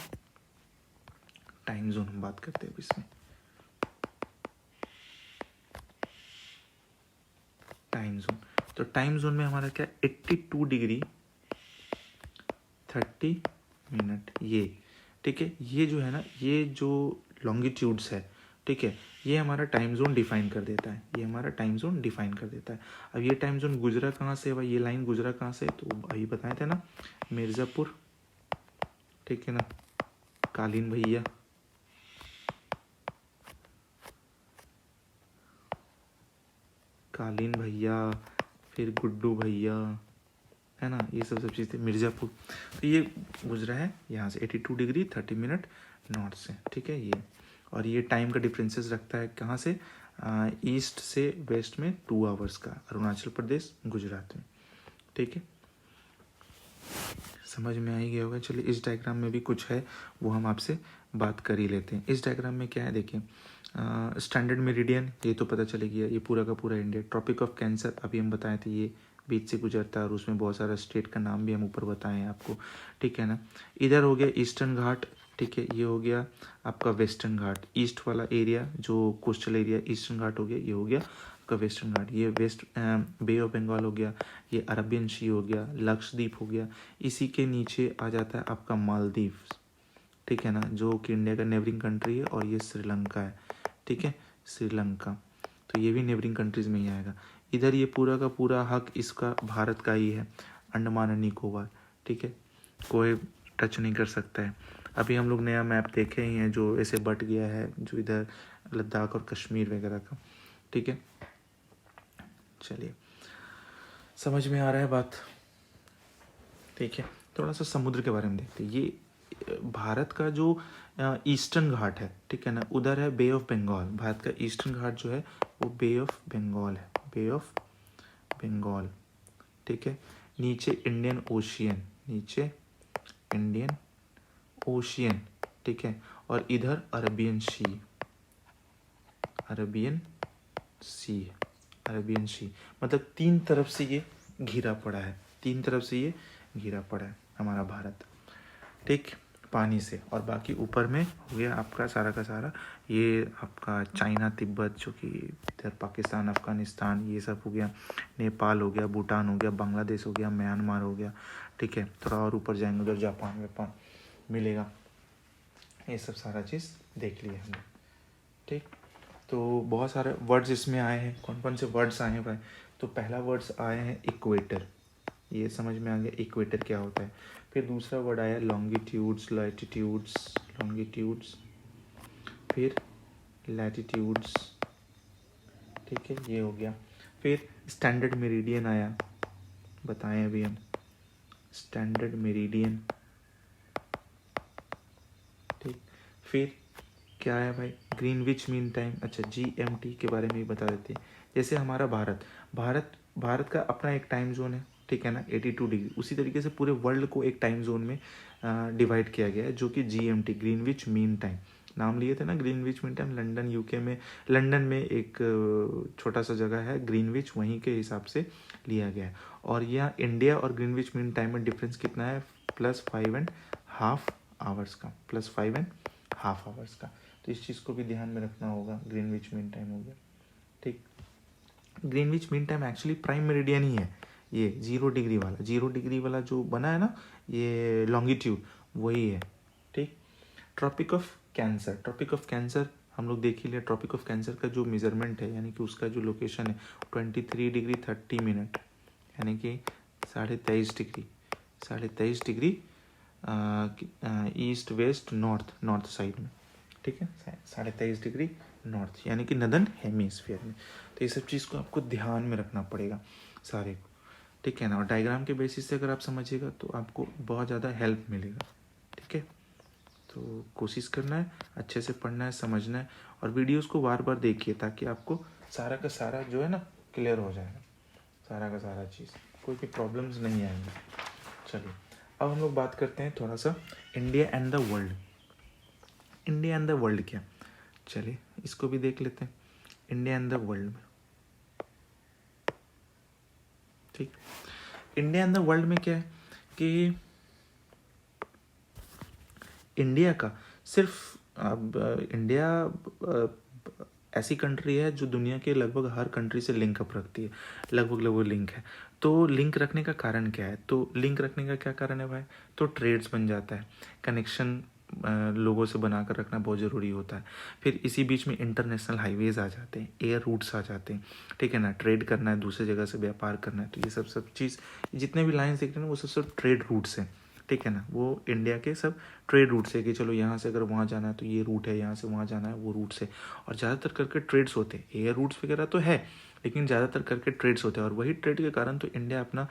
टाइम जोन हम बात करते हैं इसमें, टाइम जोन। तो टाइम जोन में हमारा क्या, 82 डिग्री 30 मिनट, ये ठीक है, ये जो है ना, ये जो लॉन्गिट्यूड्स है, ठीक है, ये हमारा टाइम जोन डिफाइन कर देता है, ये हमारा टाइम जोन डिफाइन कर देता है। अब ये टाइम जोन गुजरा कहाँ से भाई, ये लाइन गुजरा कहाँ से, तो अभी बताए थे ना, मिर्ज़ापुर, ठीक है ना, कालीन भैया, फिर गुड्डू भैया, है ना, ये सब चीज़ें, मिर्ज़ापुर। तो ये गुजरा है यहाँ से 82 डिग्री 30 मिनट नॉर्थ से, ठीक है ये। और ये टाइम का डिफरेंसेस रखता है कहाँ से, ईस्ट से वेस्ट में 2 आवर्स का, अरुणाचल प्रदेश गुजरात में। ठीक है, समझ में आ ही गया होगा। चलिए, इस डायग्राम में भी कुछ है, वो हम आपसे बात कर ही लेते हैं। इस डायग्राम में क्या है, देखिए, स्टैंडर्ड मेरिडियन, ये तो पता चले गया, ये पूरा का पूरा इंडिया। ट्रॉपिक ऑफ कैंसर अभी हम बताए थे, ये बीच से गुजरता है और उसमें बहुत सारा स्टेट का नाम भी हम ऊपर बताए हैं आपको, ठीक है ना। इधर हो गया ईस्टर्न घाट, ठीक है, ये हो गया आपका वेस्टर्न घाट, ईस्ट वाला एरिया जो कोस्टल एरिया ईस्टर्न घाट हो गया, ये हो गया आपका वेस्टर्न घाट। ये वेस्ट बे ऑफ बंगाल हो गया, ये अरबियन सी हो गया, लक्षद्वीप हो गया। इसी के नीचे आ जाता है आपका मालदीव, ठीक है ना, जो कि इंडिया का नेबरिंग कंट्री है, और ये श्रीलंका है, ठीक है, श्रीलंका। तो ये भी नेबरिंग कंट्रीज़ में ही आएगा। इधर ये पूरा का पूरा हक इसका भारत का ही है, अंडमान एंड निकोबार, ठीक है, कोई टच नहीं कर सकता है। अभी हम लोग नया मैप देखे ही हैं जो ऐसे बट गया है, जो इधर लद्दाख और कश्मीर वगैरह का, ठीक है। चलिए, समझ में आ रहा है बात, ठीक है। थोड़ा सा समुद्र के बारे में देखते हैं। ये भारत का जो ईस्टर्न घाट है, ठीक है ना, उधर है बे ऑफ बंगाल। भारत का ईस्टर्न घाट जो है वो बे ऑफ बंगाल है, बे ऑफ बंगाल, ठीक है। नीचे इंडियन ओशियन, नीचे इंडियन ओशियन, ठीक है। और इधर अरबियन सी, अरबियन सी, अरबियन सी। मतलब तीन तरफ से ये घिरा पड़ा है, तीन तरफ से ये घिरा पड़ा है हमारा भारत, ठीक, पानी से। और बाकी ऊपर में हो गया आपका सारा का सारा ये आपका चाइना, तिब्बत, जो कि इधर पाकिस्तान, अफगानिस्तान, ये सब हो गया, नेपाल हो गया, भूटान हो गया, बांग्लादेश हो गया, म्यांमार हो गया, ठीक है। थोड़ा और ऊपर जाएंगे उधर जापान वापान मिलेगा। ये सब सारा चीज़ देख लिया हमने, ठीक। तो बहुत सारे वर्ड्स इसमें आए हैं। कौन कौन से वर्ड्स आए हैं भाई? तो पहला वर्ड्स आए हैं इक्वेटर, ये समझ में आ गया इक्वेटर क्या होता है। फिर दूसरा वर्ड आया लॉन्गिट्यूड्स, लैटिट्यूड्स, लॉन्गिट्यूड्स, फिर लैटिट्यूड्स, ठीक है, ये हो गया। फिर स्टैंडर्ड मेरिडियन आया, बताएं अभी हम, स्टैंडर्ड मेरिडियन, ठीक। फिर क्या है भाई? Greenwich mean time. अच्छा, GMT के बारे में ही बता देते हैं। जैसे हमारा भारत का अपना एक टाइम जोन है, ठीक है ना, 82 डिग्री। उसी तरीके से पूरे वर्ल्ड को एक टाइम जोन में डिवाइड किया गया है, जो कि GMT, ग्रीनविच मीन टाइम। नाम लिए थे ना Greenwich mean time, London UK में, लंदन में एक छोटा सा जगह है ग्रीनविच, वहीं के हिसाब से लिया गया है। और यहाँ इंडिया और ग्रीनविच मीन टाइम में डिफरेंस कितना है? +5.5 आवर्स का, +5.5 आवर्स का। तो इस चीज़ को भी ध्यान में रखना होगा। ग्रीनविच मीन टाइम हो गया, ठीक। Greenwich mean time actually prime meridian ही है, ये 0 डिग्री वाला, 0 डिग्री वाला जो बना है ना, ये लॉन्गिट्यूड वही है, ठीक। Tropic of Cancer, Tropic of Cancer हम लोग देख ही लिया। ट्रॉपिक ऑफ कैंसर का जो मेजरमेंट है, यानी कि उसका जो लोकेशन है 23 डिग्री 30 मिनट, यानी कि 23.5 degree, 23.5 degree east west north side में, ठीक है, 23.5 डिग्री नॉर्थ, यानी कि नदन हेमीस्फीयर में। तो ये सब चीज़ को आपको ध्यान में रखना पड़ेगा सारे को, ठीक है ना। और डायग्राम के बेसिस से अगर आप समझिएगा तो आपको बहुत ज़्यादा हेल्प मिलेगा, ठीक है। तो कोशिश करना है, अच्छे से पढ़ना है, समझना है, और वीडियोस को बार बार देखिए, ताकि आपको सारा का सारा जो है ना क्लियर हो जाएगा, सारा का सारा चीज़, कोई भी प्रॉब्लम्स नहीं आएंगे। चलिए, अब हम लोग बात करते हैं थोड़ा सा India and the world. India and the world क्या? चलिए इसको भी देख लेते हैं, इंडिया एंड द वर्ल्ड में, ठीक। इंडिया एंड द वर्ल्ड में क्या है कि इंडिया का सिर्फ अब इंडिया ऐसी कंट्री है जो दुनिया के लगभग हर कंट्री से लिंक अप रखती है, लगभग लिंक है। तो लिंक रखने का कारण क्या है? तो लिंक रखने का क्या कारण है भाई? तो ट्रेड्स बन जाता है, कनेक्शन लोगों से बनाकर रखना बहुत ज़रूरी होता है। फिर इसी बीच में इंटरनेशनल हाईवेज आ जाते हैं, एयर रूट्स आ जाते हैं, ठीक है ना। ट्रेड करना है, दूसरे जगह से व्यापार करना है, तो ये सब चीज़, जितने भी लाइन्स दिख रहे हैं वो सब ट्रेड रूट्स हैं, ठीक है ना। वो इंडिया के सब ट्रेड रूट्स है कि चलो यहाँ से अगर वहाँ जाना है तो ये रूट है, यहाँ से वहाँ जाना है वो रूट से। और ज़्यादातर करके ट्रेड्स होते हैं, एयर रूट्स वगैरह तो है, लेकिन ज़्यादातर करके ट्रेड्स होते हैं। और वही ट्रेड के कारण तो इंडिया अपना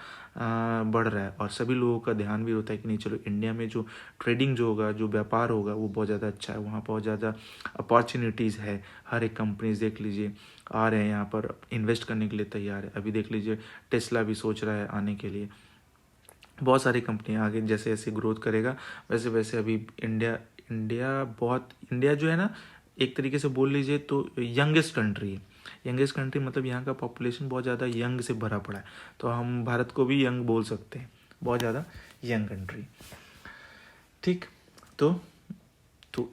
बढ़ रहा है, और सभी लोगों का ध्यान भी होता है कि नहीं चलो इंडिया में जो ट्रेडिंग जो होगा, जो व्यापार होगा, वो बहुत ज़्यादा अच्छा है, वहाँ बहुत ज़्यादा अपॉर्चुनिटीज़ है। हर एक कंपनीज देख लीजिए आ रहे हैं यहाँ पर, इन्वेस्ट करने के लिए तैयार है। अभी देख लीजिए टेस्ला भी सोच रहा है आने के लिए, बहुत सारी कंपनियां आगे जैसे जैसे ग्रोथ करेगा वैसे वैसे अभी इंडिया जो है ना, एक तरीके से बोल लीजिए तो यंगेस्ट कंट्री है। यंगेस्ट कंट्री मतलब यहाँ का पॉपुलेशन बहुत ज़्यादा यंग से भरा पड़ा है, तो हम भारत को भी यंग बोल सकते हैं, बहुत ज़्यादा यंग कंट्री, ठीक। तो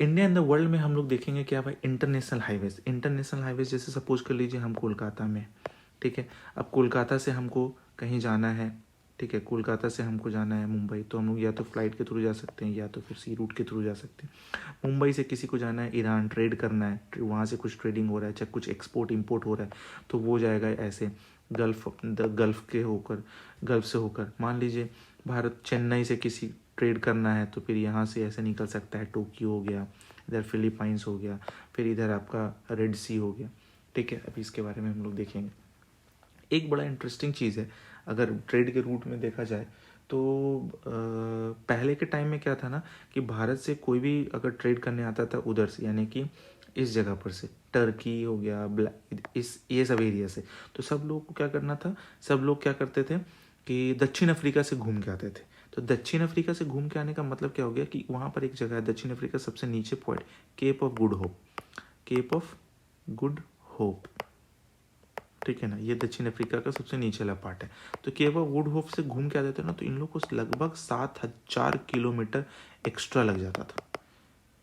इंडिया इन द वर्ल्ड में हम लोग देखेंगे क्या भाई? International highways. इंटरनेशनल हाईवेज जैसे सपोज कर लीजिए हम कोलकाता में, ठीक है। अब कोलकाता से हमको कहीं जाना है, ठीक है, कोलकाता से हमको जाना है मुंबई, तो हम लोग या तो फ्लाइट के थ्रू जा सकते हैं या तो फिर सी रूट के थ्रू जा सकते हैं। मुंबई से किसी को जाना है ईरान, ट्रेड करना है, वहाँ से कुछ ट्रेडिंग हो रहा है, चाहे कुछ एक्सपोर्ट इम्पोर्ट हो रहा है, तो वो जाएगा ऐसे गल्फ से होकर। मान लीजिए भारत चेन्नई से किसी ट्रेड करना है, तो फिर यहाँ से ऐसे निकल सकता है, टोक्यो हो गया, इधर फिलीपाइंस हो गया, फिर इधर आपका रेड सी हो गया, ठीक है। अभी इसके बारे में हम लोग देखेंगे। एक बड़ा इंटरेस्टिंग चीज़ है, अगर ट्रेड के रूट में देखा जाए तो पहले के टाइम में क्या था ना कि भारत से कोई भी अगर ट्रेड करने आता था उधर से, यानी कि इस जगह पर से, टर्की हो गया, इस ये सब एरिया से, तो सब लोग को क्या करना था, सब लोग क्या करते थे कि दक्षिण अफ्रीका से घूम के आते थे। तो दक्षिण अफ्रीका से घूम के आने का मतलब क्या हो गया कि वहाँ पर एक जगह है दक्षिण अफ्रीका सबसे नीचे point, Cape of Good Hope, Cape of Good Hope, ठीक है ना, ये दक्षिण अफ्रीका का सबसे नीचे वाला पार्ट है। तो केप ऑफ गुड होप से घूम के आते थे ना, तो इन लोग को लगभग 7,000 किलोमीटर एक्स्ट्रा लग जाता था,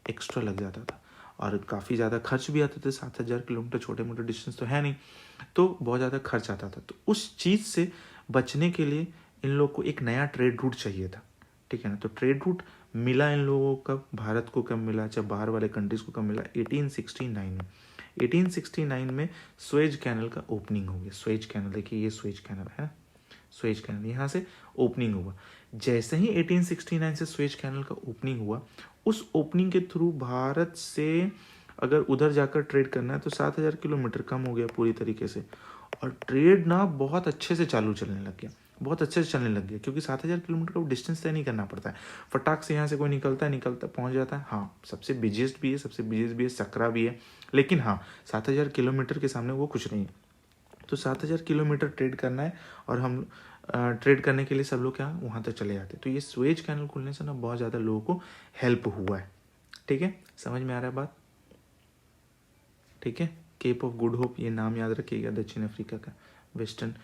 एक्स्ट्रा लग जाता था, और काफ़ी ज़्यादा खर्च भी आते थे। 7,000 किलोमीटर छोटे मोटे डिस्टेंस तो है नहीं, तो बहुत ज़्यादा खर्च आता था। तो उस चीज़ से बचने के लिए इन लोग को एक नया ट्रेड रूट चाहिए था, ठीक है ना। तो ट्रेड रूट मिला इन लोगों को कब, भारत को कब मिला, चाहे बाहर वाले कंट्रीज को कब मिला, 1869 में। 1869 में स्वेज कैनल का ओपनिंग हो गया। स्वेज कैनल, देखिए ये स्वेज कैनल है, स्वेज कैनल यहाँ से ओपनिंग हुआ। जैसे ही 1869 से स्वेज कैनल का ओपनिंग हुआ, उस ओपनिंग के थ्रू भारत से अगर उधर जाकर ट्रेड करना है तो 7,000 किलोमीटर कम हो गया पूरी तरीके से, और ट्रेड ना बहुत अच्छे से चालू चलने लग गया, बहुत अच्छे से चलने लग गया, क्योंकि 7,000 किलोमीटर का डिस्टेंस तय नहीं करना पड़ता है, फटाक से यहाँ से कोई निकलता है, पहुँच जाता है। हाँ, सबसे बिजिएस्ट भी है, सबसे बिजिएस्ट भी है, सकरा भी है, लेकिन हाँ 7,000 किलोमीटर के सामने वो कुछ नहीं है। तो 7,000 किलोमीटर ट्रेड करना है, और हम ट्रेड करने के लिए सब लोग क्या वहाँ तक चले जाते हैं। तो ये स्वेज कैनल खुलने से ना बहुत ज़्यादा लोगों को हेल्प हुआ है, ठीक है, समझ में आ रहा है बात, ठीक है। केप ऑफ गुड होप, ये नाम याद रखिएगा, दक्षिण अफ्रीका का, वेस्टर्न।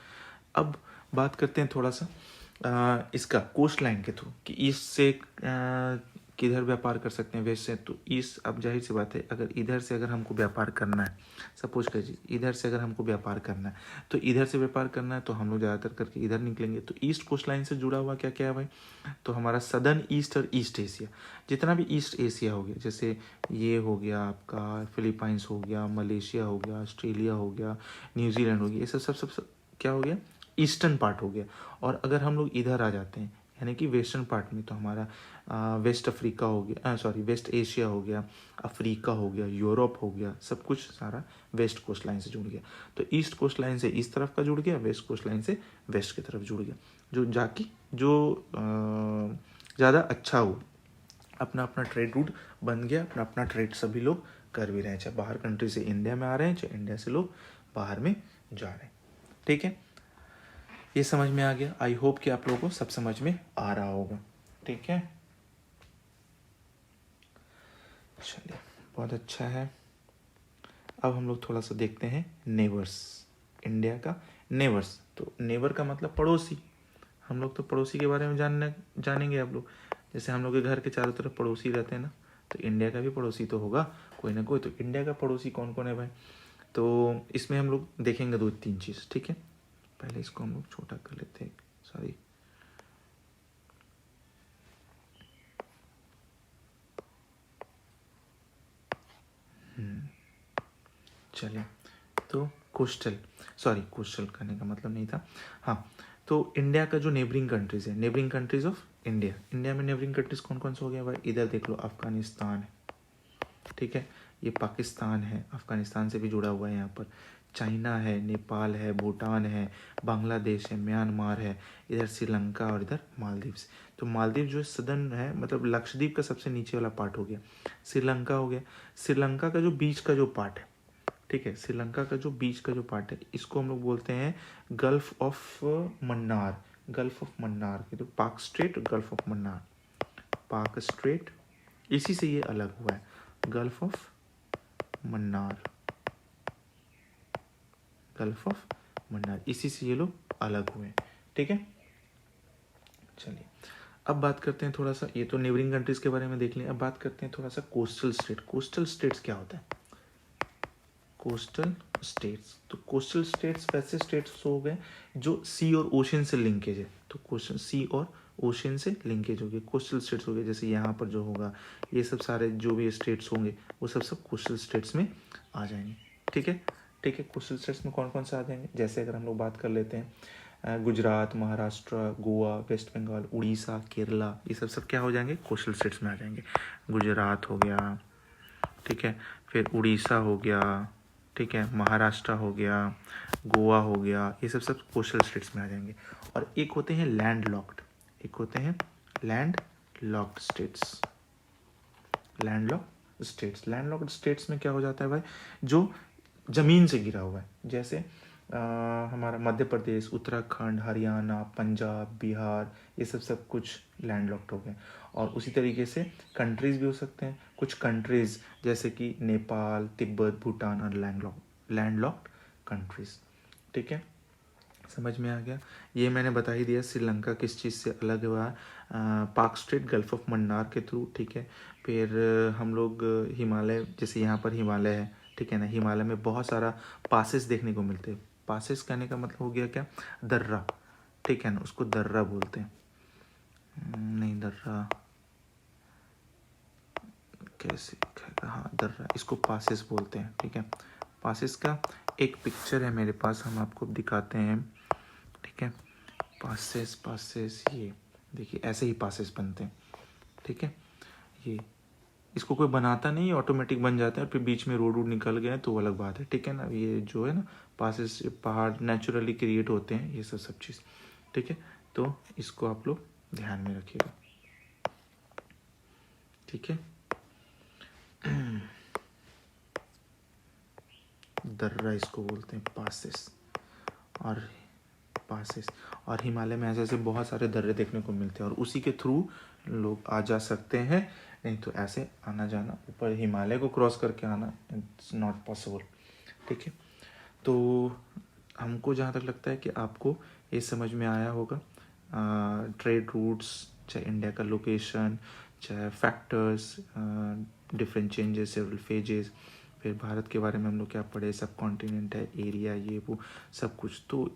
अब बात करते हैं थोड़ा सा इसका कोस्ट लाइन के थ्रू कि ईस्ट से किधर व्यापार कर सकते हैं, वेस्ट से तो ईस्ट। अब जाहिर सी बात है, अगर इधर से अगर हमको व्यापार करना है, सपोज कीजिए इधर से अगर हमको व्यापार करना है, तो इधर से व्यापार करना है तो हम लोग ज़्यादातर करके इधर निकलेंगे। तो ईस्ट कोस्ट लाइन से जुड़ा हुआ क्या क्या है भाई, तो हमारा सदर्न ईस्ट और ईस्ट एशिया, जितना भी ईस्ट एशिया हो गया, जैसे ये हो गया आपका फिलीपाइंस हो गया, मलेशिया हो गया, ऑस्ट्रेलिया हो गया, न्यूजीलैंड हो गया, ये सब क्या हो गया, ईस्टर्न पार्ट हो गया। और अगर हम लोग इधर आ जाते हैं यानी कि वेस्टर्न पार्ट में, तो हमारा वेस्ट अफ्रीका हो गया, वेस्ट एशिया हो गया, अफ्रीका हो गया, यूरोप हो गया, सब कुछ सारा वेस्ट कोस्ट लाइन से जुड़ गया। तो ईस्ट कोस्ट लाइन से इस तरफ का जुड़ गया, वेस्ट कोस्ट लाइन से वेस्ट की तरफ जुड़ गया, जो जाके जो ज़्यादा अच्छा हुआ, अपना अपना ट्रेड रूट बन गया, अपना अपना ट्रेड सभी लोग कर भी रहे हैं, चाहे बाहर कंट्री से इंडिया में आ रहे हैं, चाहे इंडिया से लोग बाहर में जा रहे हैं, ठीक है। ये समझ में आ गया, आई होप कि आप लोगों को सब समझ में आ रहा होगा, ठीक है। चलिए, बहुत अच्छा है। अब हम लोग थोड़ा सा देखते हैं नेबर्स, इंडिया का नेबर्स। तो नेबर का मतलब पड़ोसी, हम लोग तो पड़ोसी के बारे में जानेंगे आप लोग। जैसे हम लोग के घर के चारों तरफ पड़ोसी रहते हैं ना, तो इंडिया का भी पड़ोसी तो होगा कोई ना कोई। तो इंडिया का पड़ोसी कौन कौन है भाई, तो इसमें हम लोग देखेंगे 2-3 चीज़, ठीक है। पहले इसको हम लोग छोटा कर लेते हैं, सॉरी। चलिए, तो कोस्टल करने का मतलब नहीं था, हाँ। तो इंडिया का जो नेबरिंग कंट्रीज है, neighbouring countries of India, India में नेबरिंग कंट्रीज कौन कौन से हो गया भाई, इधर देख लो, अफगानिस्तान है, ठीक है, ये पाकिस्तान है, अफगानिस्तान से भी जुड़ा हुआ है यहाँ पर, चाइना है, नेपाल है, भूटान है, बांग्लादेश है, म्यांमार है, इधर श्रीलंका और इधर मालदीव। तो मालदीव जो सदर्न है, मतलब लक्षद्वीप का सबसे नीचे वाला पार्ट हो गया, श्रीलंका हो गया। श्रीलंका का जो बीच का जो पार्ट है, ठीक है, श्रीलंका का जो बीच का जो पार्ट है, इसको हम लोग बोलते हैं gulf of Mannar, gulf of Mannar, तो पाक स्ट्रेट, गल्फ ऑफ मन्नार, पाक स्ट्रेट, इसी से ये अलग हुआ है, gulf of Mannar, gulf of Mannar, इसी से ये लोग अलग हुए, ठीक है। चलिए, अब बात करते हैं थोड़ा सा, ये तो नेबरिंग कंट्रीज के बारे में देख लें, अब बात करते हैं थोड़ा सा कोस्टल स्टेट। कोस्टल स्टेट्स क्या होता है, कोस्टल स्टेट्स, तो कोस्टल स्टेट्स वैसे स्टेट्स हो गए जो सी और ओशन से लिंकेज है, तो कोस्टल सी और ओशन से लिंकेज हो गए, कोस्टल स्टेट्स हो गए। जैसे यहाँ पर जो होगा, ये सब सारे जो भी स्टेट्स होंगे वो सब कोस्टल स्टेट्स में आ जाएंगे, ठीक है, ठीक है। कोस्टल स्टेट्स में कौन कौन से आ जाएंगे, जैसे अगर हम लोग बात कर लेते हैं गुजरात, महाराष्ट्र, गोवा, वेस्ट बंगाल, उड़ीसा, केरला, ये सब क्या हो जाएंगे, कोस्टल स्टेट्स में आ जाएंगे। गुजरात हो गया, ठीक है, फिर उड़ीसा हो गया, ठीक है, महाराष्ट्र हो गया, गोवा हो गया, ये सब कोस्टल स्टेट्स में आ जाएंगे। और एक होते हैं लैंड लॉक्ड, एक होते हैं land locked states. Landlocked states, landlocked states में क्या हो जाता है भाई, जो ज़मीन से घिरा हुआ है, जैसे हमारा मध्य प्रदेश, उत्तराखंड, हरियाणा, पंजाब, बिहार, ये सब कुछ लैंडलॉक्ड हो गए। और उसी तरीके से कंट्रीज़ भी हो सकते हैं, कुछ कंट्रीज़ जैसे कि नेपाल, तिब्बत, भूटान और लैंडलॉक्ड कंट्रीज़। ठीक है, समझ में आ गया। ये मैंने बता ही दिया श्रीलंका किस चीज़ से अलग हुआ, पाक स्ट्रेट, गल्फ ऑफ मन्नार के थ्रू। ठीक है, फिर हम लोग हिमालय, जैसे यहाँ पर हिमालय है, ठीक है ना, हिमालय में बहुत सारा पासेस देखने को मिलते हैं। पासेस कहने का मतलब हो गया क्या, दर्रा, ठीक है ना, उसको दर्रा बोलते हैं। नहीं दर्रा कैसे, हाँ दर्रा, इसको पासेस बोलते हैं। ठीक है, पासेस का एक पिक्चर है मेरे पास, हम आपको दिखाते हैं। ठीक है, पासेस, पासेस, ये देखिए ऐसे ही पासेस बनते हैं। ठीक है, ये इसको कोई बनाता नहीं, ऑटोमेटिक बन जाता है, फिर बीच में रोड निकल गए तो अलग बात है। ठीक है ना, ये जो है ना पासेस, पहाड़ नेचुरली क्रिएट होते हैं, ये सब चीज़। ठीक है, तो इसको आप लोग ध्यान में रखिएगा। ठीक है, दर्रा इसको बोलते हैं, पासेस और पासेस। और हिमालय में ऐसे ऐसे बहुत सारे दर्रे देखने को मिलते हैं, और उसी के थ्रू लोग आ जा सकते हैं, नहीं तो ऐसे आना जाना, ऊपर हिमालय को क्रॉस करके आना, इट्स नॉट पॉसिबल। ठीक है, तो हमको जहाँ तक लगता है कि आपको ये समझ में आया होगा, ट्रेड रूट्स, चाहे इंडिया का लोकेशन, चाहे factors, different changes, several phases, फिर भारत के बारे में हम लोग क्या पढ़े, सब कॉन्टिनेंट है, एरिया, ये वो सब कुछ। तो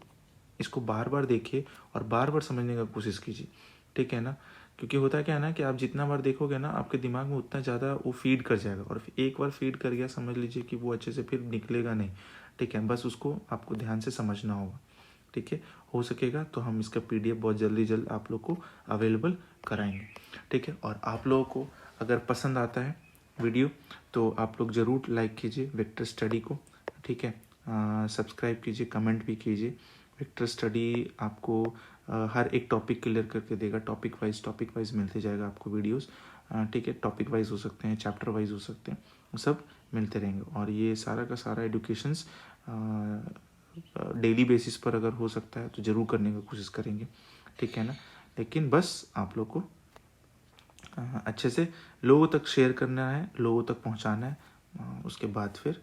इसको बार बार देखिए और बार बार समझने का कोशिश कीजिए। ठीक है ना, क्योंकि होता क्या है ना कि आप जितना बार देखोगे ना, आपके दिमाग में उतना ज़्यादा वो फीड कर जाएगा, और एक बार फीड कर गया, समझ लीजिए कि वो अच्छे से फिर निकलेगा नहीं। ठीक है, बस उसको आपको ध्यान से समझना होगा। ठीक है, हो सकेगा तो हम इसका PDF बहुत जल्द आप लोग को अवेलेबल कराएंगे। ठीक है, और आप लोगों को अगर पसंद आता है वीडियो तो आप लोग ज़रूर लाइक कीजिए वेक्टर स्टडी को। ठीक है, सब्सक्राइब कीजिए, कमेंट भी कीजिए। वेक्टर स्टडी आपको हर एक टॉपिक क्लियर करके देगा, टॉपिक वाइज मिलते जाएगा आपको वीडियोस। ठीक है, टॉपिक वाइज हो सकते हैं, चैप्टर वाइज हो सकते हैं, वो सब मिलते रहेंगे। और ये सारा का सारा एडुकेशंस डेली बेसिस पर अगर हो सकता है तो ज़रूर करने की कोशिश करेंगे। ठीक है ना, लेकिन बस आप लोग को अच्छे से लोगों तक शेयर करना है, लोगों तक पहुंचाना है, उसके बाद फिर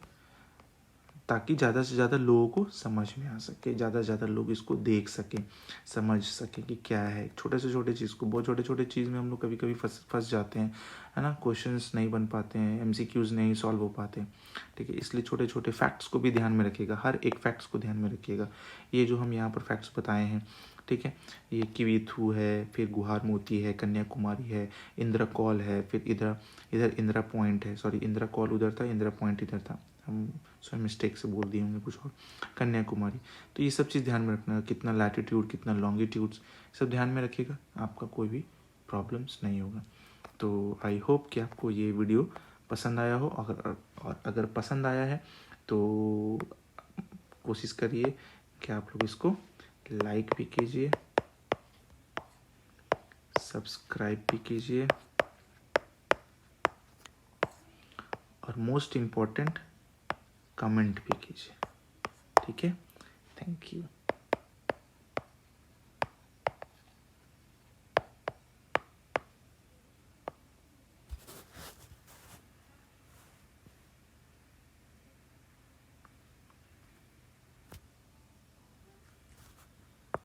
ताकि ज़्यादा से ज़्यादा लोगों को समझ में आ सके, ज़्यादा से ज़्यादा लोग इसको देख सकें, समझ सकें कि क्या है। छोटे से छोटे चीज़ को, बहुत छोटे छोटे चीज़ में हम लोग कभी कभी फंस जाते हैं, है ना, क्वेश्चंस नहीं बन पाते हैं, MCQs नहीं सॉल्व हो पाते हैं। ठीक है, इसलिए छोटे छोटे फैक्ट्स को भी ध्यान में रखिएगा, हर एक फैक्ट्स को ध्यान में रखिएगा। ये जो हम यहाँ पर फैक्ट्स बताए हैं, ठीक है, ये किवीथू है, फिर गुहार मोती है, कन्याकुमारी है, इंदिरा कॉल है, फिर इधर इधर इंदिरा पॉइंट है, सॉरी इंदिरा कॉल उधर था, इंदिरा पॉइंट इधर था, हम स्वयं मिस्टेक से बोल दिए होंगे कुछ और, कन्याकुमारी। तो ये सब चीज़ ध्यान में रखना, कितना लैटिट्यूड, कितना लॉन्गिट्यूड्स, सब ध्यान में रखिएगा, आपका कोई भी प्रॉब्लम्स नहीं होगा। तो आई होप कि आपको ये वीडियो पसंद आया हो। अगर पसंद आया है तो कोशिश करिए कि आप लोग इसको लाइक भी कीजिए, सब्सक्राइब भी कीजिए, और मोस्ट इम्पॉर्टेंट कमेंट भी कीजिए। ठीक है, थैंक यू।